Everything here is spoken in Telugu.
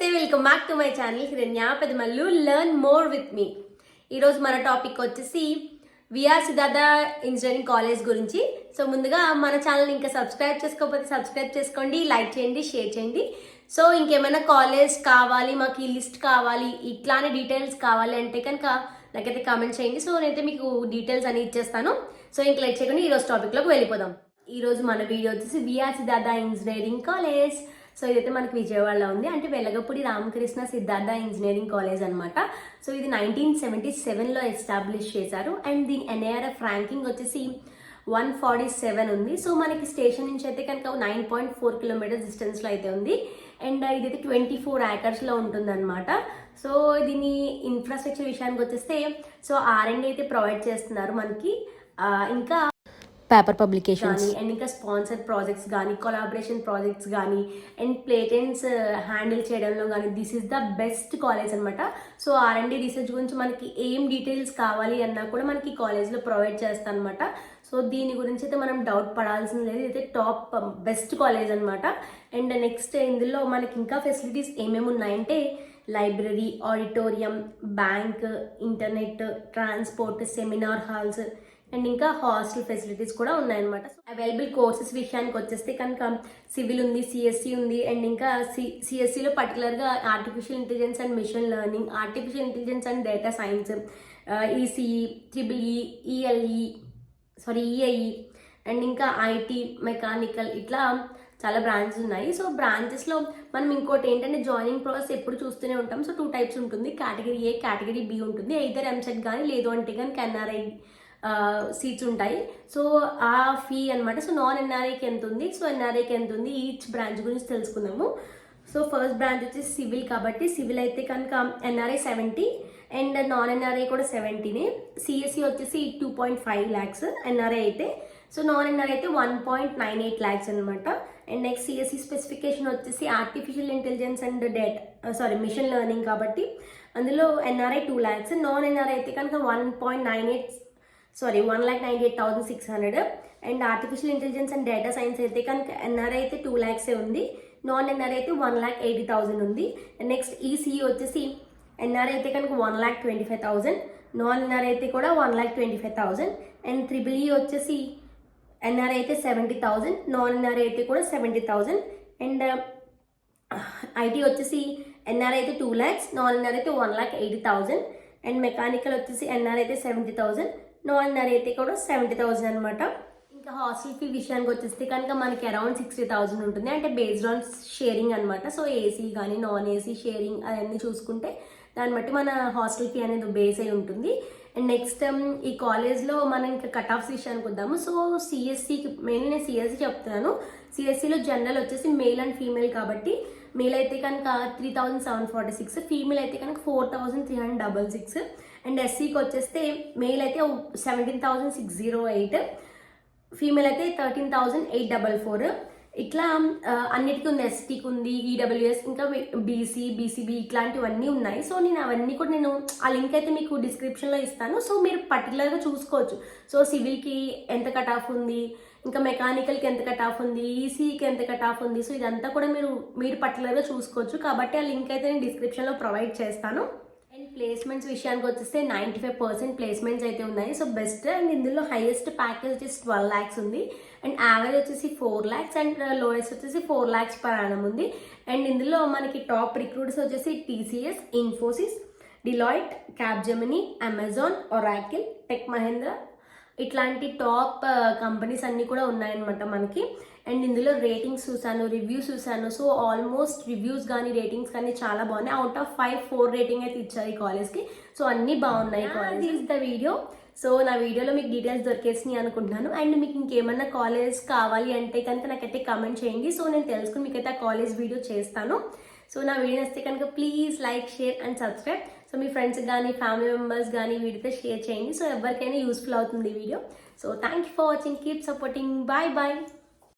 నమస్తే, welcome back to my channel హిరణ్య Pedamallu learn more with me. ఈరోజు మన టాపిక్ వచ్చేసి విఆర్ సిద్ధార్థ ఇంజనీరింగ్ కాలేజ్ గురించి. సో ముందుగా మన ఛానల్ ఇంకా సబ్స్క్రైబ్ చేసుకోకపోతే సబ్స్క్రైబ్ చేసుకోండి, లైక్ చేయండి, షేర్ చేయండి. సో ఇంకేమైనా కాలేజ్ కావాలి, మాకు ఈ లిస్ట్ కావాలి, ఇట్లానే డీటెయిల్స్ కావాలి అంటే కనుక నాకైతే కామెంట్ చేయండి. సో నేనైతే మీకు డీటెయిల్స్ అని ఇచ్చేస్తాను. సో ఇంక లైక్ చేయకుండా ఈరోజు టాపిక్లోకి వెళ్ళిపోదాం. ఈరోజు మన వీడియో వచ్చేసి VR Siddhartha engineering college. So ఇదైతే మనకి విజయవాడలో ఉంది, అంటే వెలగపూడి రామకృష్ణ సిద్ధార్థ ఇంజనీరింగ్ కాలేజ్ అనమాట. సో ఇది 1977లో ఎస్టాబ్లిష్ చేశారు అండ్ దీని NARF ర్యాంకింగ్ వచ్చేసి 147 ఉంది. సో మనకి స్టేషన్ నుంచి అయితే కనుక 9.4 కిలోమీటర్స్ డిస్టెన్స్లో అయితే ఉంది అండ్ ఇదైతే 24 acresలో ఉంటుంది అనమాట. సో దీని ఇన్ఫ్రాస్ట్రక్చర్ విషయానికి వచ్చేస్తే సో R&D అయితే ప్రొవైడ్ చేస్తున్నారు మనకి, ఇంకా పేపర్ పబ్లికేషన్స్ అండ్ ఇంకా స్పాన్సర్ ప్రాజెక్ట్స్ కానీ, కొలాబరేషన్ ప్రాజెక్ట్స్ కానీ అండ్ పేటెంట్స్ హ్యాండిల్ చేయడంలో కానీ this is the best college అనమాట. సో R&D రీసెర్చ్ గురించి మనకి ఏం డీటెయిల్స్ కావాలి అన్నా కూడా మనకి కాలేజ్లో ప్రొవైడ్ చేస్తాను అనమాట. సో దీని గురించి అయితే మనం డౌట్ పడాల్సింది లేదు, ఇదైతే టాప్ బెస్ట్ కాలేజ్ అనమాట. అండ్ నెక్స్ట్ ఇందులో మనకి ఇంకా ఫెసిలిటీస్ ఏమేమి ఉన్నాయంటే library, auditorium, bank, internet, transport, seminar halls and ఇంకా హాస్టల్ ఫెసిలిటీస్ కూడా ఉన్నాయన్నమాట. అవైలబుల్ కోర్సెస్ విషయానికి వచ్చేస్తే కనుక సివిల్ ఉంది, CSE ఉంది అండ్ ఇంకా CSEలో పర్టికులర్గా artificial intelligence and machine learning, artificial intelligence and data science, ECE, EEE, EIE and ఇంకా IT, మెకానికల్, ఇట్లా చాలా బ్రాంచెస్ ఉన్నాయి. సో బ్రాంచెస్లో మనం ఇంకోటి ఏంటంటే జాయినింగ్ ప్రాసెస్ ఎప్పుడు చూస్తూనే ఉంటాం. సో 2 types ఉంటుంది, కేటగిరీ A, కేటగిరీ B ఉంటుంది. ఎయిదర్ MSET కానీ లేదు అంటే కనుక NRI సీట్స్ ఉంటాయి. సో ఆ ఫీ అనమాట. సో NRIకి ఎంత ఉంది, సో NRIకి ఎంత ఉంది, ఈచ్ బ్రాంచ్ గురించి తెలుసుకుందాము. సో ఫస్ట్ బ్రాంచ్ వచ్చేసి సివిల్, కాబట్టి సివిల్ అయితే కనుక NRI 70 అండ్ NRI కూడా 70నే. CSE వచ్చేసి 2.5 lakhs NRI అయితే. సో NRI అయితే 1.98 lakhs అనమాట. అండ్ నెక్స్ట్ CSE స్పెసిఫికేషన్ వచ్చేసి artificial intelligence and machine learning, కాబట్టి అందులో NRI 2 lakhs, NRI అయితే కనుక 1,98,600 and artificial intelligence and data science అయితే కనుక NRI అయితే 2 lakhs ఉంది, NRI అయితే 1,80,000 ఉంది. నెక్స్ట్ ECE వచ్చేసి NRI అయితే కనుక 1,25,000, NRI అయితే కూడా 1,25,000 అండ్ EEE వచ్చేసి NRI అయితే 70,000, NRI అయితే కూడా 70,000 అండ్ IT వచ్చేసి NRI అయితే 2 lakhs, NRI అయితే 1,80,000 అండ్ మెకానికల్ వచ్చేసి NRI అయితే 70,000, NRI అయితే కూడా 70,000 అనమాట. ఇంకా హాస్టల్ ఫీ విషయానికి వచ్చేస్తే కనుక మనకి అరౌండ్ 60,000 ఉంటుంది, అంటే బేస్డ్ ఆన్ షేరింగ్ అనమాట. సో AC కానీ నాన్-AC షేరింగ్ అవన్నీ చూసుకుంటే దాన్ని బట్టి మన హాస్టల్ ఫీ అనేది బేస్ అయి ఉంటుంది. అండ్ నెక్స్ట్ ఈ కాలేజ్లో మనం ఇంకా కట్ ఆఫ్స్ విషయానికి వద్దాము. సో CSEకి మెయిన్లీ నేను CSE చెప్తున్నాను. CSEలో జనరల్ వచ్చేసి మేల్ అండ్ ఫీమేల్, కాబట్టి మేల్ అయితే కనుక 3,746, ఫీమేల్ అయితే కనుక 4,366 అండ్ SCకి వచ్చేస్తే మేల్ అయితే 17,608, ఫీమేల్ అయితే 13,844. ఇట్లా అన్నిటికీ ఉంది, STకి ఉంది, EWS, ఇంకా BC, BCB ఇట్లాంటివన్నీ ఉన్నాయి. సో నేను అవన్నీ కూడా ఆ లింక్ అయితే మీకు డిస్క్రిప్షన్లో ఇస్తాను. సో మీరు పర్టికులర్గా చూసుకోవచ్చు. సో సివిల్కి ఎంత కట్ ఆఫ్ ఉంది, ఇంకా మెకానికల్కి ఎంత కట్ ఆఫ్ ఉంది, ECకి ఎంత కట్ ఆఫ్ ఉంది. సో ఇదంతా కూడా మీరు పర్టికులర్గా చూసుకోవచ్చు, కాబట్టి ఆ లింక్ అయితే నేను డిస్క్రిప్షన్లో ప్రొవైడ్ చేస్తాను. అండ్ ప్లేస్మెంట్స్ విషయానికి వచ్చేస్తే 95% ప్లేస్మెంట్స్ అయితే ఉన్నాయి. So best. అండ్ ఇందులో హైయెస్ట్ ప్యాకేజ్ వచ్చేసి 12 lakhs ఉంది అండ్ యావరేజ్ వచ్చేసి 4 lakhs అండ్ లోయెస్ట్ వచ్చేసి 4 lakhs per annum ఉంది. అండ్ ఇందులో మనకి టాప్ రిక్రూట్స్ వచ్చేసి TCS, Infosys, Deloitte, Capgemini, Amazon, Oracle, Tech Mahindra ఇట్లాంటి టాప్ కంపెనీస్ అన్నీ కూడా ఉన్నాయన్నమాట మనకి. అండ్ ఇందులో రేటింగ్స్ చూసాను, రివ్యూస్ చూసాను. సో ఆల్మోస్ట్ రివ్యూస్ కానీ రేటింగ్స్ కానీ చాలా బాగున్నాయి. అవుట్ ఆఫ్ 5 4 రేటింగ్ అయితే ఇచ్చారు ఈ కాలేజ్కి. సో అన్నీ బాగున్నాయి. This is the video. So నా వీడియోలో మీకు డీటెయిల్స్ దొరికేసినాయి అనుకుంటున్నాను. అండ్ మీకు ఇంకేమన్నా కాలేజ్ కావాలి అంటే కనుక నాకైతే కామెంట్ చేయండి. సో నేను తెలుసుకుని మీకైతే ఆ కాలేజ్ వీడియో చేస్తాను. సో నా వీడియో నచ్చితే కనుక please like, share and subscribe. So మీ ఫ్రెండ్స్ కానీ ఫ్యామిలీ మెంబర్స్ కానీ వీడియోతో షేర్ చేయండి. సో ఎవరికైనా యూస్ఫుల్ అవుతుంది ఈ video. So thank you for watching. Keep supporting. Bye bye.